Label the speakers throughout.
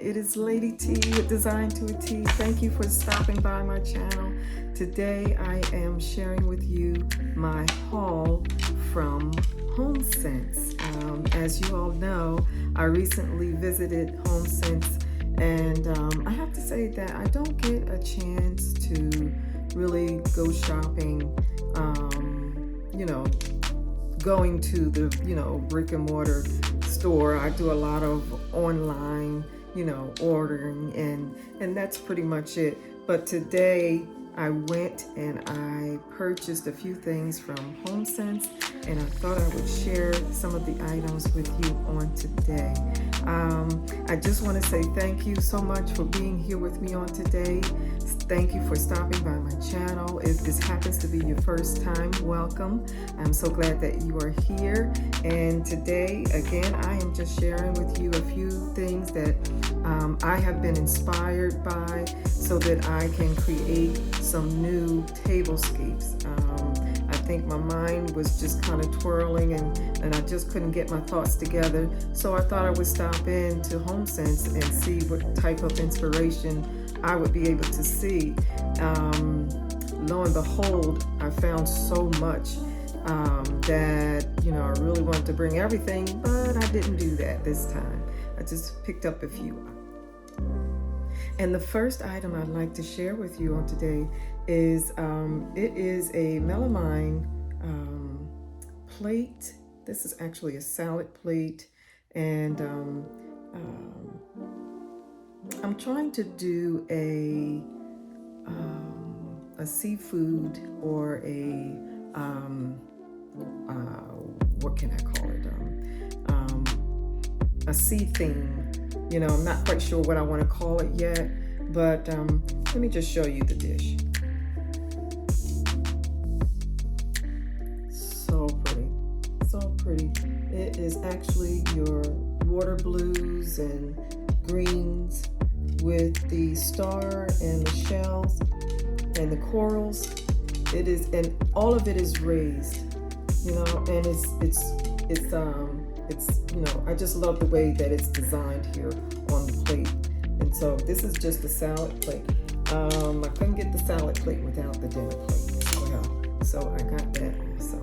Speaker 1: it is Lady T with Design to a T. Thank you for stopping by my channel. Today I am sharing with you my haul from Homesense. As you all know, I recently visited Homesense, and I have to say that I don't get a chance to really go shopping, going to the, brick and mortar store. I do a lot of online, ordering, and that's pretty much it. But today I went and I purchased a few things from Homesense, and I thought I would share some of the items with you on today. I just want to say thank you so much for being here with me on today. Thank you for stopping by my channel. If this happens to be your first time, welcome. I'm so glad that you are here. And today, again, I am just sharing with you a few things that I have been inspired by so that I can create some new tablescapes. I think my mind was just kind of twirling and I just couldn't get my thoughts together. So I thought I would stop in to Homesense and see what type of inspiration I would be able to see. Lo and behold, I found so much that, I really wanted to bring everything, but I didn't do that this time. I just picked up a few. And the first item I'd like to share with you on today is, it is a melamine plate. This is actually a salad plate, and I'm trying to do a seafood or what can I call it? A sea theme. I'm not quite sure what I want to call it yet, but let me just show you the dish. So pretty, so pretty. It is actually your water blues and greens with the star and the shells and the corals. It is, and all of it is raised, and it's I just love the way that it's designed here on the plate. And so this is just a salad plate. I couldn't get the salad plate without the dinner plate as well, so I got that also.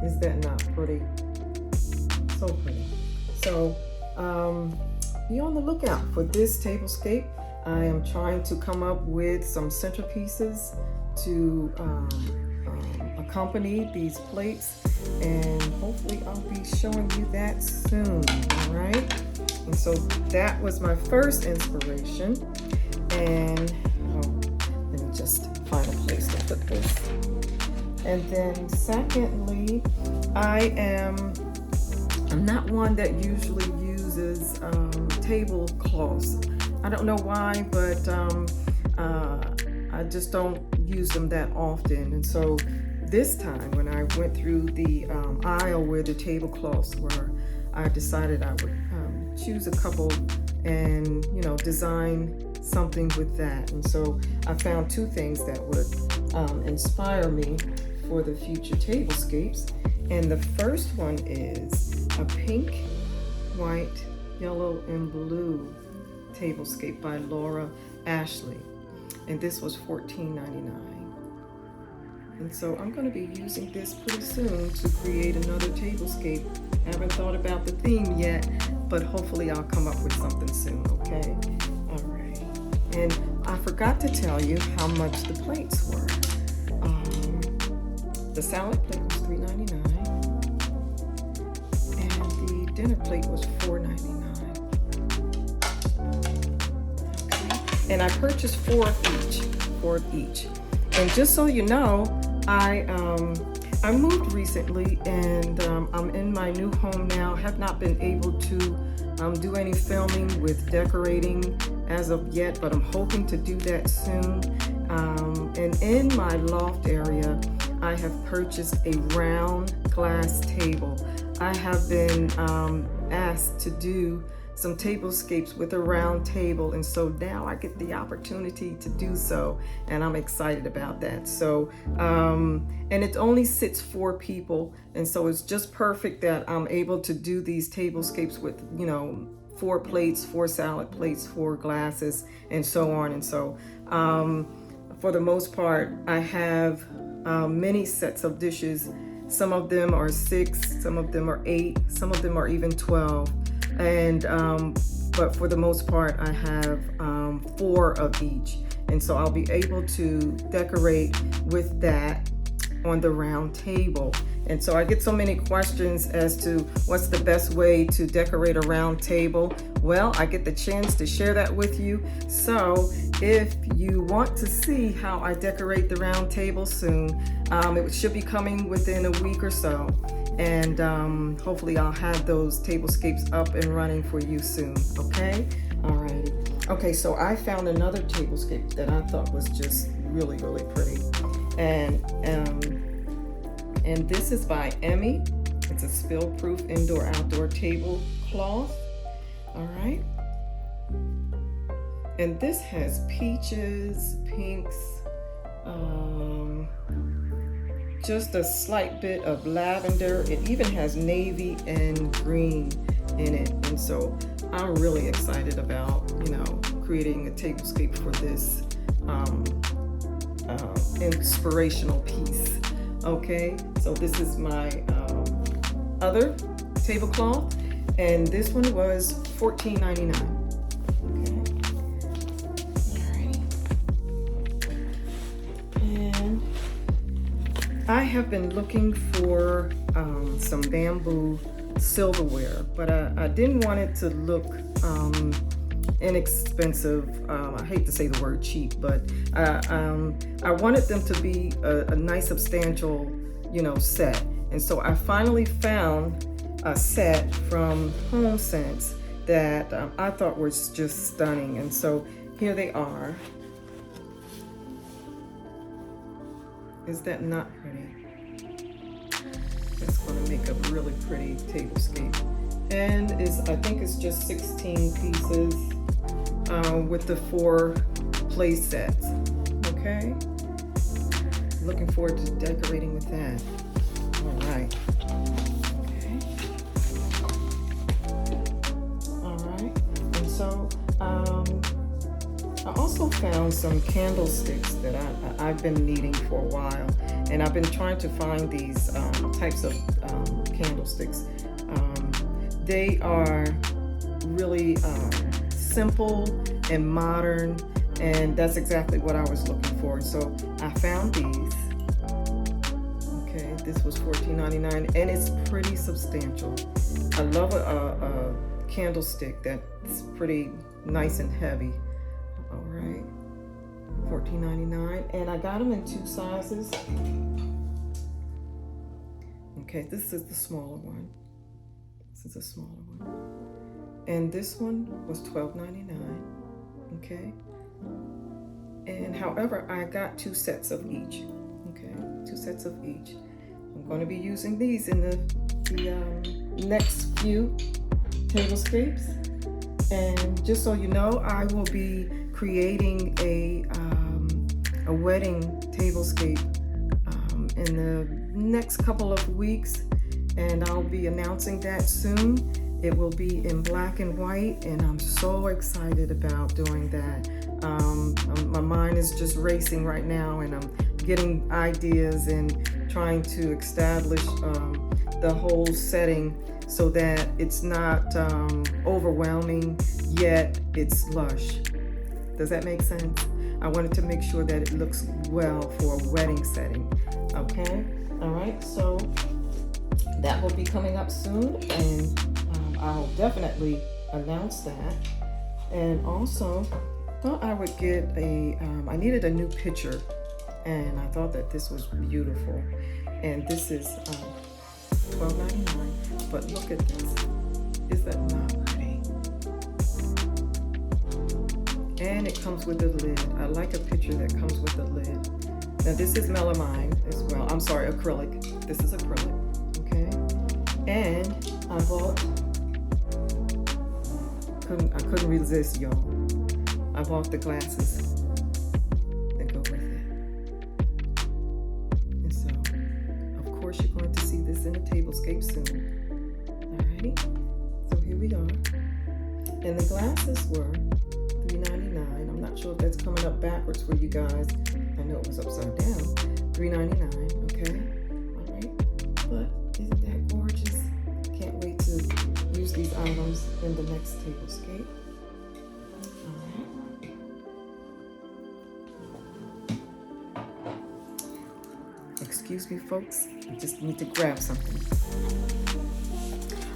Speaker 1: Is that not pretty? So pretty. So be on the lookout for this tablescape. I am trying to come up with some centerpieces to accompany these plates, and hopefully I'll be showing you that soon. All right, and so that was my first inspiration, and let me just find a place to put this. And then secondly, I'm not one that usually uses tablecloths. I don't know why, but I just don't use them that often. And so this time when I went through the aisle where the tablecloths were, I decided I would choose a couple and design something with that. And so I found two things that would inspire me for the future tablescapes. And the first one is a pink, white, yellow, and blue tablescape by Laura Ashley, and this was $14.99. And so I'm going to be using this pretty soon to create another tablescape. I haven't thought about the theme yet, but hopefully I'll come up with something soon. Okay, all right. And I forgot to tell you how much the plates were. The salad plate was $3.99, and the dinner plate was $4.99. And I purchased four of each. And just so you know, I moved recently, and I'm in my new home now. Have not been able to do any filming with decorating as of yet, but I'm hoping to do that soon. And in my loft area, I have purchased a round glass table. I have been asked to do some tablescapes with a round table, and so now I get the opportunity to do so, and I'm excited about that. So and it only sits 4 people, and so it's just perfect that I'm able to do these tablescapes with 4 plates, 4 salad plates, 4 glasses, and so on. And so for the most part, I have many sets of dishes. Some of them are 6, some of them are 8, some of them are even 12. And but for the most part, I have 4 of each. And so I'll be able to decorate with that on the round table. And so I get so many questions as to what's the best way to decorate a round table. Well, I get the chance to share that with you. So if you want to see how I decorate the round table soon, it should be coming within a week or so. And hopefully I'll have those tablescapes up and running for you soon, okay? Alrighty. Okay, so I found another tablescape that I thought was just really, really pretty. And this is by Emmy. It's a spill-proof indoor-outdoor tablecloth. All right. And this has peaches, pinks, just a slight bit of lavender. It even has navy and green in it. And so I'm really excited about, creating a tablescape for this inspirational piece. Okay, so this is my other tablecloth, and this one was $14.99. Okay, alrighty. And I have been looking for some bamboo silverware, but I didn't want it to look inexpensive. I hate to say the word cheap, but I wanted them to be a nice substantial, set. And so I finally found a set from Homesense that I thought was just stunning. And so here they are. Is that not pretty? That's going to make a really pretty tablescape. And I think it's just 16 pieces with the 4 play sets. Okay, looking forward to decorating with that. All right. Okay. All right. And so I also found some candlesticks that I've been needing for a while, and I've been trying to find these types of candlesticks. They are really simple and modern, and that's exactly what I was looking for. So I found these. Okay, this was $14.99, and it's pretty substantial. I love a candlestick that's pretty nice and heavy. All right, $14.99, and I got them in 2 sizes. Okay, this is the smaller one. This is a smaller one. And this one was $12.99. Okay. And however, I got 2 sets of each. Okay, 2 sets of each. I'm going to be using these in the next few tablescapes. And just so you know, I will be creating a wedding tablescape in the next couple of weeks, and I'll be announcing that soon. It will be in black and white, and I'm so excited about doing that. My mind is just racing right now, and I'm getting ideas and trying to establish the whole setting so that it's not overwhelming, yet it's lush. Does that make sense? I wanted to make sure that it looks well for a wedding setting. Okay, all right, so that will be coming up soon, and I'll definitely announce that. And also, thought I would get I needed a new picture, and I thought that this was beautiful. And this is $12.99, but look at this. Is that not pretty? And it comes with a lid. I like a picture that comes with a lid. Now this is melamine as well. I'm sorry, acrylic. This is acrylic, okay? And I bought, I couldn't resist, y'all. I bought the glasses that go with it. And so, of course, you're going to see this in a tablescape soon. Alrighty, so here we are. And the glasses were $3.99. I'm not sure if that's coming up backwards for you guys. I know it was upside down. $3.99, okay? All right. But isn't that gorgeous? Can't wait to use these items in the next tablescape. All right. Excuse me, folks. I just need to grab something.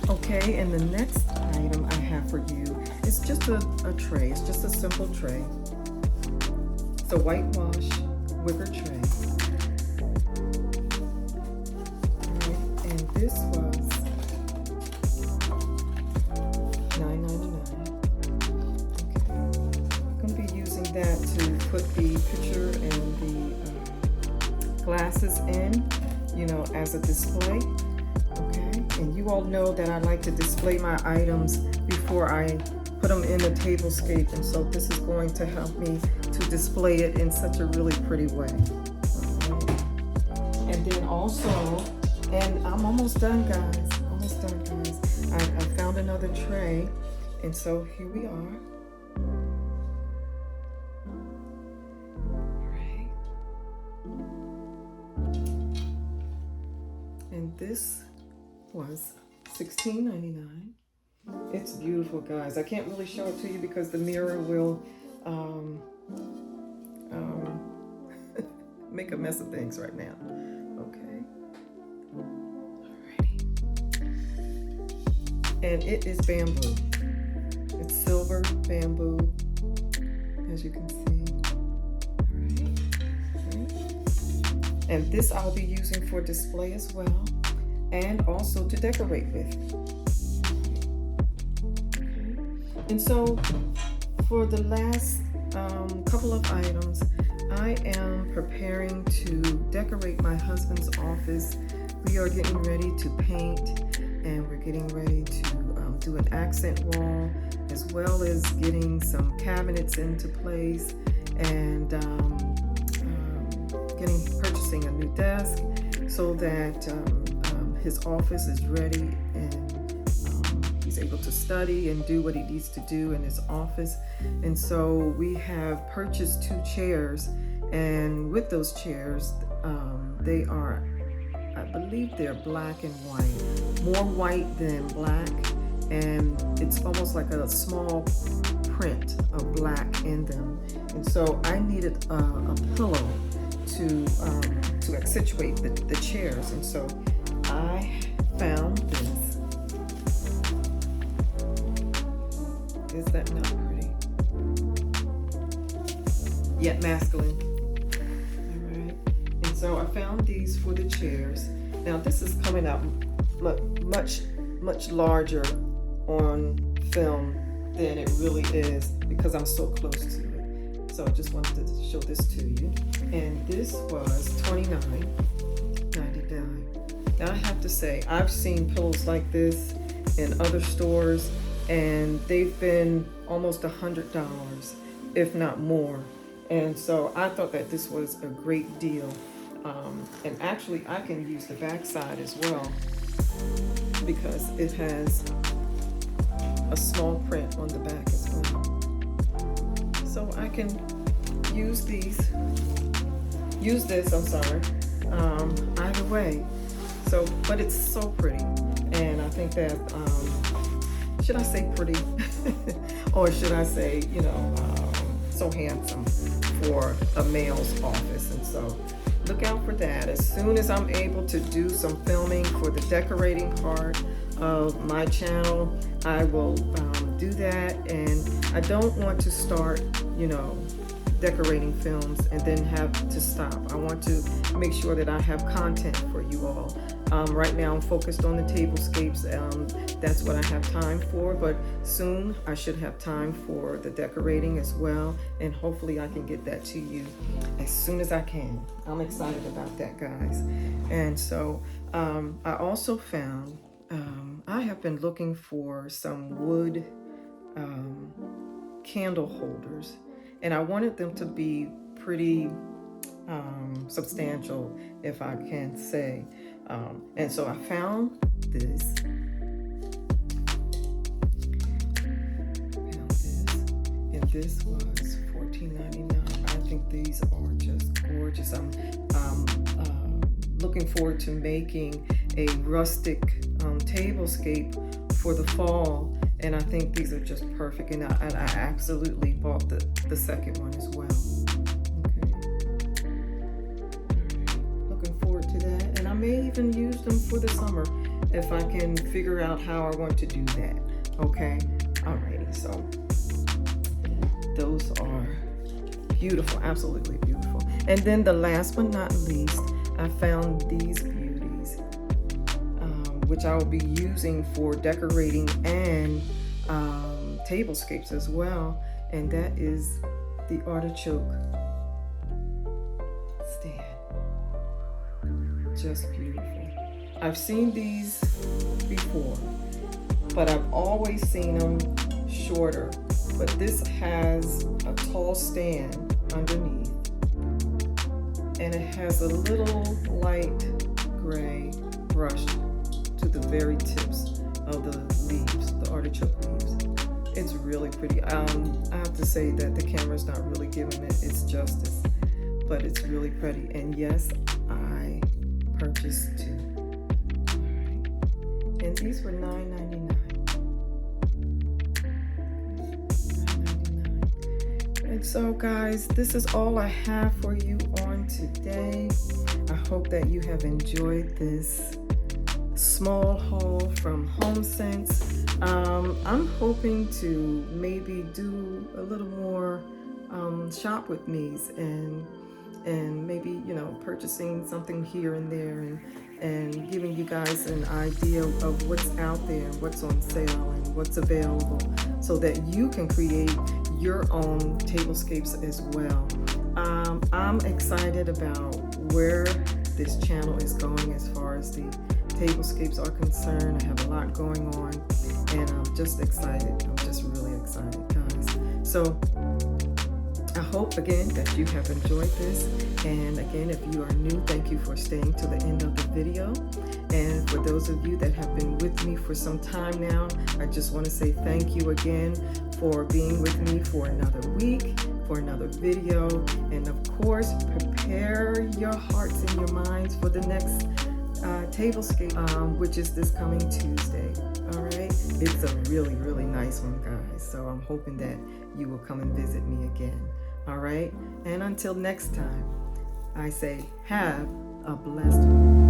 Speaker 1: Okay, and the next item I have for you is just a tray. It's just a simple tray. It's a whitewash wicker tray. Alright, and this was $9.99. Okay, I'm going to be using that to put the picture and the glasses in, you know, as a display. And you all know that I like to display my items before I put them in the tablescape, and so this is going to help me to display it in such a really pretty way. Okay. And then also, and I'm almost done, guys. Almost done, guys. I found another tray, and so here we are. All right. And this was $16.99. It's beautiful, guys. I can't really show it to you because the mirror will make a mess of things right now. Okay. Alrighty. And it is bamboo. It's silver bamboo, as you can see. Alright. And this I'll be using for display as well, and also to decorate with. Okay. And so for the last couple of items, I am preparing to decorate my husband's office. We are getting ready to paint, and we're getting ready to do an accent wall, as well as getting some cabinets into place, and purchasing a new desk so that his office is ready, and he's able to study and do what he needs to do in his office. And so we have purchased 2 chairs, and with those chairs, they are, I believe they're black and white, more white than black, and it's almost like a small print of black in them. And so I needed a pillow to accentuate the chairs, and so I found this. Is that not pretty? Yet masculine. All right. And so I found these for the chairs. Now this is coming out much larger on film than it really is because I'm so close to it. So I just wanted to show this to you. And this was $29.99. Now I have to say, I've seen pillows like this in other stores, and they've been almost $100, if not more. And so I thought that this was a great deal. And actually I can use the back side as well, because it has a small print on the back as well. So I can use this, either way. So, but it's so pretty. And I think that, should I say pretty? Or should I say, you know, so handsome for a male's office. And so look out for that. As soon as I'm able to do some filming for the decorating part of my channel, I will do that. And I don't want to start, you know, decorating films and then have to stop. I want to make sure that I have content for you all. Right now I'm focused on the tablescapes. That's what I have time for, but soon I should have time for the decorating as well, and hopefully I can get that to you as soon as I can. I'm excited about that, guys. And so I also found, I have been looking for some wood candle holders, and I wanted them to be pretty substantial, if I can say. And so I found this. this was $14.99. I think these are just gorgeous. I'm looking forward to making a rustic tablescape for the fall, and I think these are just perfect. And I absolutely bought the second one as well. Looking forward to that, and I may even use them for the summer if I can figure out how I want to do that. Okay, alrighty, so those are beautiful, absolutely beautiful. And then the last but not least, I found these beauties, which I will be using for decorating and tablescapes as well, and that is the artichoke stand. Just beautiful. I've seen these before, but I've always seen them shorter. But this has a tall stand underneath, and it has a little light gray brush to the very tips of the leaves, the artichoke leaves. It's really pretty. I have to say that the camera's not really giving it its justice, but it's really pretty. And yes, I purchased two. All right. And these were $9.99. And so guys, this is all I have for you on today. I hope that you have enjoyed this small haul from Homesense. I'm hoping to maybe do a little more shop with me's and maybe, you know, purchasing something here and there and giving you guys an idea of what's out there, what's on sale and what's available, so that you can create your own tablescapes as well. I'm excited about where this channel is going as far as the tablescapes are concerned. I have a lot going on, and I'm just excited. I'm just really excited, guys. So I hope again that you have enjoyed this, and again, if you are new, thank you for staying to the end of the video. And for those of you that have been with me for some time now, I just want to say thank you again for being with me for another week, for another video, and of course, prepare your hearts and your minds for the next tablescape, which is this coming Tuesday. All right, it's a really, really nice one, guys. So I'm hoping that you will come and visit me again. All right, and until next time, I say have a blessed week.